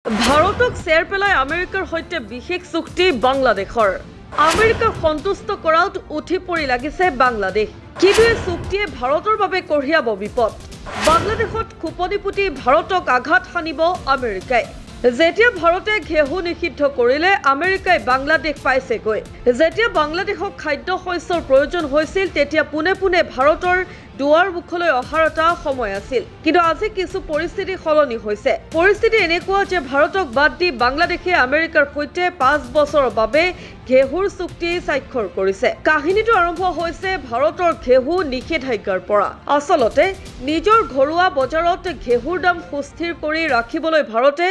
ভাৰতক চেৰ পেলাই আমেৰিকাৰ সৈতে বিশেষ চুক্তি বাংলাদেশৰ আমেৰিকাক সন্তুষ্ট কৰাত উঠি পৰি লাগিছে বাংলাদেশ কিন্তু এই চুক্তিয়ে ভাৰতৰ বাবে কঢ়িয়াব বিপদ বাংলাদেশত খুপনি পুতি ভাৰতক আঘাত হানিব আমেৰিকাই যেতিয়া ভাৰতে ঘেহু নিষিদ্ধ কৰিলে আমেৰিকাই বাংলাদেশ পাইছেগৈ যেতিয়া বাংলাদেশক খাদ্য শস্যৰ প্ৰয়োজন হৈছিল তেতিয়া পুনে পুনে ভাৰতৰ দুৱাৰ মুখলৈ অহাৰ এটা সময় আছিল কিন্তু আজি কিছু পৰিস্থিতি সলনি হৈছে পৰিস্থিতি এনেকুৱা যে ভাৰতক বাদ দি বাংলাদেশে আমেৰিকাৰ সৈতে 5 বছৰৰ বাবে ঘেহুৰ চুক্তি স্বাক্ষৰ কৰিছে কাহিনীটো আৰম্ভ হৈছে ভাৰতৰ ঘেহু নিষেধাজ্ঞাৰ পৰা আচলতে নিজৰ ঘৰুৱা বজাৰত ঘেহুৰ দাম সুস্থিৰ কৰি ৰাখিবলৈ ভাৰতে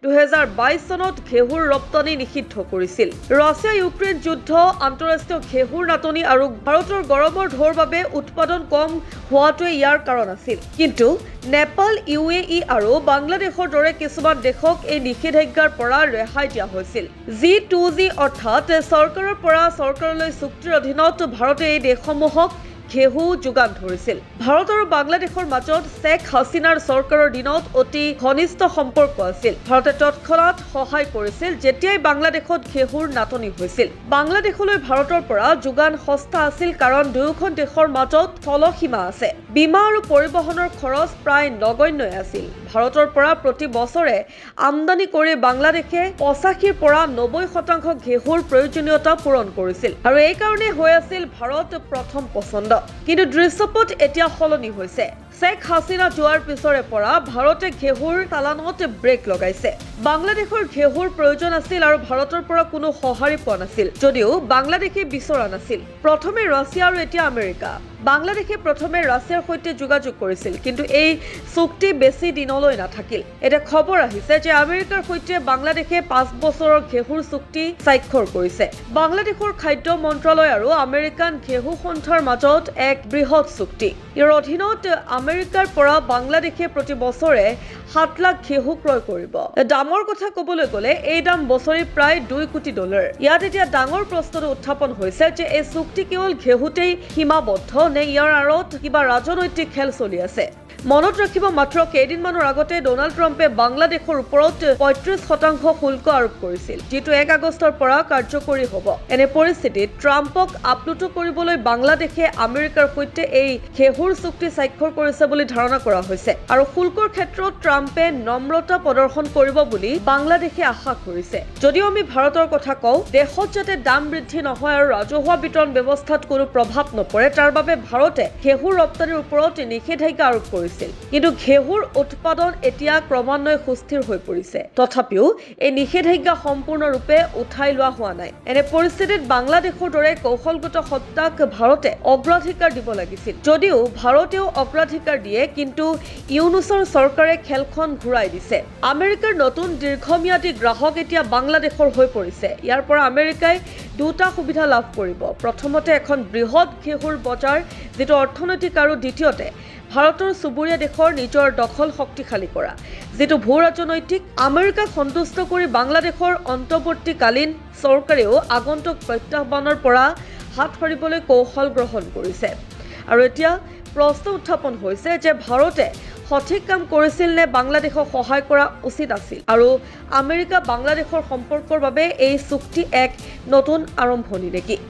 2022 চনত ঘেহুৰ ৰপ্তানি নিষিদ্ধ কৰিছিল ৰাছিয়া ইউক্ৰেইন যুদ্ধ আন্তঃৰাষ্ট্ৰীয় ঘেহুৰ নাটনি আৰু ভাৰতৰ গৰমৰ ঢৌৰ বাবে উৎপাদন কম হোৱাটোৱে ইয়াৰ কাৰণ আছিল কিন্তু নেপাল ইউএই আৰু বাংলাদেশৰ দৰে কিছুমান দেশক এই নিষেধাজ্ঞাৰ পৰা ৰেহাই দিয়া হৈছিল G2G অৰ্থাৎ চৰকাৰৰ পৰা চৰকাৰলৈ চুক্তিৰ অধীনত ভাৰতে এই দেশসমূহক ঘেহু যোগান ধৰিছিল ভাৰত আৰু বাংলাদেশৰ মাজত শেখ হাছিনাৰ চৰকাৰৰ দিনত অতি ঘনিষ্ঠ সম্পৰ্ক আছিল ভাৰতে তৎক্ষণাত সহায় কৰিছিল যেতিয়াই বাংলাদেশত ঘেহুৰ নাটনি হৈছিল বাংলাদেশলৈ ভাৰতৰ পৰা যোগান সস্তা আছিল কাৰণ দুয়োখন দেশৰ মাজত স্থলসীমা আছে বীমা আৰু পৰিবহনৰ খৰচ প্ৰায় নগণ্য আছিল ভাৰতৰ পৰা প্ৰতি বছৰে আমদানি কৰি বাংলাদেশে 85 পৰা 90% ঘেহুৰ প্ৰয়োজনীয়তা পূৰণ কৰিছিল আৰু এই কাৰণে হৈ আছিল ভাৰত প্ৰথম পছন্দ কিন্তু দৃশ্যপট এতিয়া সলনি হৈছে শেখ হাছিনা যোৱাৰ পিছৰে পৰা ভাৰতে ঘেহুৰ চালানত ব্ৰেক লগাইছে বাংলাদেশৰ ঘেহুৰ প্ৰয়োজন আছিল আৰু ভাৰতৰ পৰা কোনো সঁহাৰি পোৱা নাছিল যদিও বাংলাদেশে বিচৰা নাছিল প্ৰথমে ৰাছিয়া আৰু এতিয়া আমেৰিকা বাংলাদেশে প্ৰথমে ৰাছিয়াৰ সৈতে যোগাযোগ কৰিছিল কিন্তু এই চুক্তি বেছি দিনলৈ নাথাকিল এটা খবৰ আহিছে যে আমেৰিকাৰ সৈতে বাংলাদেশে 5 বছৰৰ ঘেহুৰ চুক্তি স্বাক্ষৰ কৰিছে বাংলাদেশৰ খাদ্য মন্ত্ৰালয় আৰু আমেৰিকান ঘেহু সন্থাৰ মাজত এক বৃহৎ চুক্তি ইয়াৰ অধীনত আমেৰিকাৰ পৰা বাংলাদেশে প্ৰতি বছৰে 7 লাখ ঘেহু ক্ৰয় কৰিব দামৰ কথা ক'বলৈ গ'লে এই দাম বছৰি প্ৰায় $2 কোটি ইয়াত এতিয়া ডাঙৰ প্ৰশ্নটো উত্থাপন হৈছে যে এই চুক্তি কেৱল ঘেহুতেই সীমাবদ্ধ নে ইয়াৰ আঁৰত কিবা ৰাজনৈতিক খেল চলি আছে মনত ৰাখিব মাত্ৰ কেইদিনমানৰ আগতে ডোনাল্ড ট্ৰাম্পে বাংলাদেশৰ ওপৰত 35% শুল্ক আৰোপ কৰিছিল যিটো 1 আগষ্টৰ পৰা কাৰ্যকৰী হ'ব এনে পৰিস্থিতিত ট্ৰাম্পক আপলুত কৰিবলৈ বাংলাদেশে আমেৰিকাৰ সৈতে এই ঘেহুৰ চুক্তি স্বাক্ষৰ কৰিছে বুলি ধাৰণা কৰা হৈছে আৰু শুল্কৰ ক্ষেত্ৰত ট্ৰাম্পে নম্ৰতা প্ৰদৰ্শন কৰিব বুলি বাংলাদেশে আশা কৰিছে যদিও আমি ভাৰতৰ কথা কওঁ দেশত যাতে দাম বৃদ্ধি নহয় আৰু ৰাজহুৱা বিতৰণ ব্যৱস্থাত কোনো প্ৰভাৱ নপৰে তাৰ বাবে ভাৰতে ঘেহুৰ ৰপ্তানিৰ ওপৰত নিষেধাজ্ঞা আৰোপ কৰিছে কিন্তু ঘেহুৰ উৎপাদন এতিয়া ক্ৰমান্বয়ে সুস্থিৰ হৈ পৰিছে তথাপিও এই নিষেধাজ্ঞা সম্পূৰ্ণৰূপে উঠাই লোৱা হোৱা নাই এনে পৰিস্থিতিত বাংলাদেশৰ দৰে কৌশলগত সত্তাক ভাৰতে অগ্ৰাধিকাৰ দিব লাগিছিল যদিও ভাৰতেও অগ্ৰাধিকাৰ দিয়ে কিন্তু ইউনুছৰ চৰকাৰে খেলখন ঘূৰাই দিছে আমেৰিকাৰ নতুন দীৰ্ঘম্যাদী গ্ৰাহক এতিয়া বাংলাদেশৰ হৈ পৰিছে ইয়াৰ পৰা আমেৰিকাই দুটা সুবিধা লাভ কৰিব প্ৰথমতে এখন বৃহৎ ঘেহুৰ বজাৰ যেটো অৰ্থনৈতিক আৰু দ্বিতীয়তে ভাৰতৰ চুবুৰীয়া দেশৰ নিজৰ দখল শক্তিশালী কৰা যেটো ভূ ৰাজনৈতিক আমেৰিকাক সন্তুষ্ট কৰি বাংলাদেশৰ অন্তৰ্বৰ্তীকালীন চৰকাৰেও আগন্তুক প্ৰত্যাহ্বানৰ পৰা হাত সৰিবলৈ কৌশল গ্ৰহণ কৰিছে আৰু এতিয়া প্ৰশ্ন উত্থাপন হৈছে যে ভাৰতে সঠিক কাম কৰিছিল নে বাংলাদেশক সহায় কৰা উচিত আছিল আৰু আমেৰিকা বাংলাদেশৰ সম্পৰ্কৰ বাবে এই চুক্তি এক নতুন আৰম্ভণি নেকি